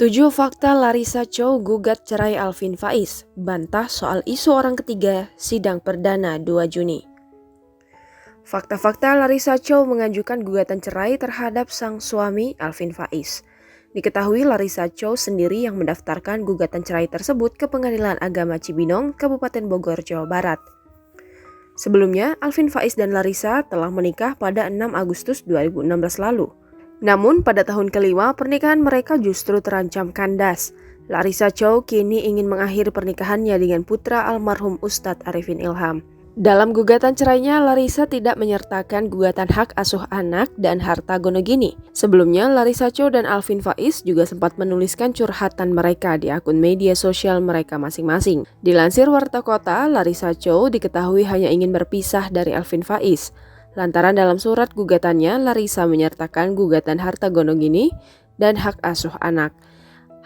7 fakta Larissa Chow gugat cerai Alvin Faiz, bantah soal isu orang ketiga, sidang perdana 2 Juni. Fakta-fakta Larissa Chow mengajukan gugatan cerai terhadap sang suami Alvin Faiz. Diketahui Larissa Chow sendiri yang mendaftarkan gugatan cerai tersebut ke Pengadilan Agama Cibinong, Kabupaten Bogor, Jawa Barat. Sebelumnya, Alvin Faiz dan Larissa telah menikah pada 6 Agustus 2016 lalu. Namun pada tahun kelima pernikahan mereka justru terancam kandas. Larissa Chow kini ingin mengakhiri pernikahannya dengan putra almarhum Ustadz Arifin Ilham. Dalam gugatan cerainya, Larissa tidak menyertakan gugatan hak asuh anak dan harta gonogini. Sebelumnya, Larissa Chow dan Alvin Faiz juga sempat menuliskan curhatan mereka di akun media sosial mereka masing-masing. Dilansir Warta Kota, Larissa Chow diketahui hanya ingin berpisah dari Alvin Faiz. Lantaran dalam surat gugatannya, Larissa menyertakan gugatan harta gonogini dan hak asuh anak.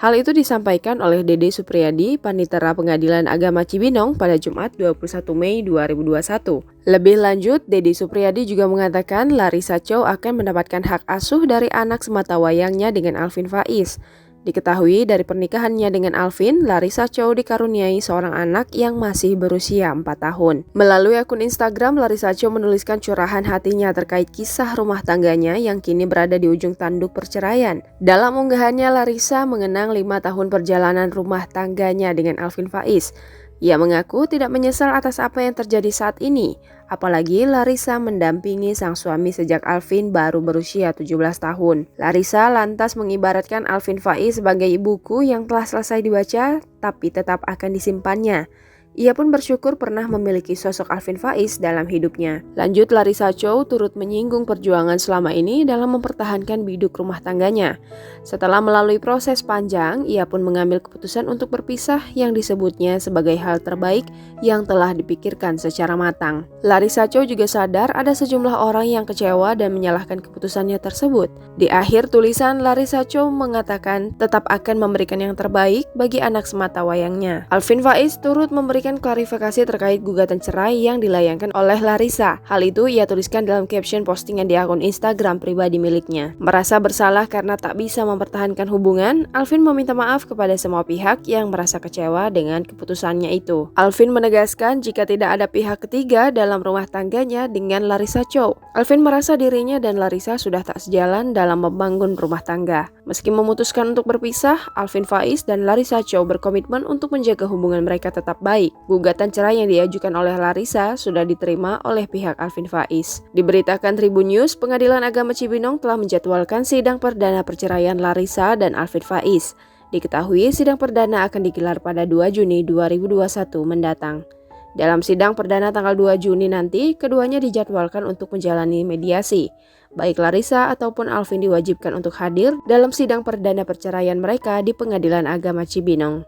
Hal itu disampaikan oleh Dede Supriyadi, Panitera Pengadilan Agama Cibinong pada Jumat 21 Mei 2021. Lebih lanjut, Dede Supriyadi juga mengatakan Larissa Chow akan mendapatkan hak asuh dari anak sematawayangnya dengan Alvin Faiz. Diketahui dari pernikahannya dengan Alvin, Larissa Chow dikaruniai seorang anak yang masih berusia 4 tahun. Melalui akun Instagram, Larissa Chow menuliskan curahan hatinya terkait kisah rumah tangganya yang kini berada di ujung tanduk perceraian. Dalam unggahannya, Larissa mengenang 5 tahun perjalanan rumah tangganya dengan Alvin Faiz. Ia mengaku tidak menyesal atas apa yang terjadi saat ini, apalagi Larissa mendampingi sang suami sejak Alvin baru berusia 17 tahun. Larissa lantas mengibaratkan Alvin Faiz sebagai buku yang telah selesai dibaca tapi tetap akan disimpannya. Ia pun bersyukur pernah memiliki sosok Alvin Faiz dalam hidupnya. Lanjut, Larissa Chow turut menyinggung perjuangan selama ini dalam mempertahankan biduk rumah tangganya. Setelah melalui proses panjang, ia pun mengambil keputusan untuk berpisah yang disebutnya sebagai hal terbaik yang telah dipikirkan secara matang. Larissa Chow juga sadar ada sejumlah orang yang kecewa dan menyalahkan keputusannya tersebut. Di akhir tulisan, Larissa Chow mengatakan tetap akan memberikan yang terbaik bagi anak sematawayangnya. Alvin Faiz turut memberikan klarifikasi terkait gugatan cerai yang dilayangkan oleh Larissa. Hal itu ia tuliskan dalam caption postingan di akun Instagram pribadi miliknya. Merasa bersalah karena tak bisa mempertahankan hubungan, Alvin meminta maaf kepada semua pihak yang merasa kecewa dengan keputusannya itu. Alvin menegaskan jika tidak ada pihak ketiga dalam rumah tangganya dengan Larissa Chow. Alvin merasa dirinya dan Larissa sudah tak sejalan dalam membangun rumah tangga. Meski memutuskan untuk berpisah, Alvin Faiz dan Larissa Chow berkomitmen untuk menjaga hubungan mereka tetap baik. Gugatan cerai yang diajukan oleh Larissa sudah diterima oleh pihak Alvin Faiz. Diberitakan Tribun News, Pengadilan Agama Cibinong telah menjadwalkan sidang perdana perceraian Larissa dan Alvin Faiz. Diketahui sidang perdana akan digelar pada 2 Juni 2021 mendatang. Dalam sidang perdana tanggal 2 Juni nanti, keduanya dijadwalkan untuk menjalani mediasi. Baik Larissa ataupun Alvin diwajibkan untuk hadir dalam sidang perdana perceraian mereka di Pengadilan Agama Cibinong.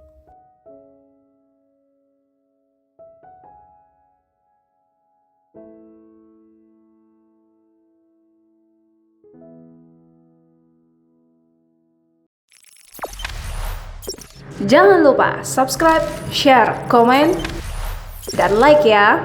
Jangan lupa subscribe, share, komen, dan like ya.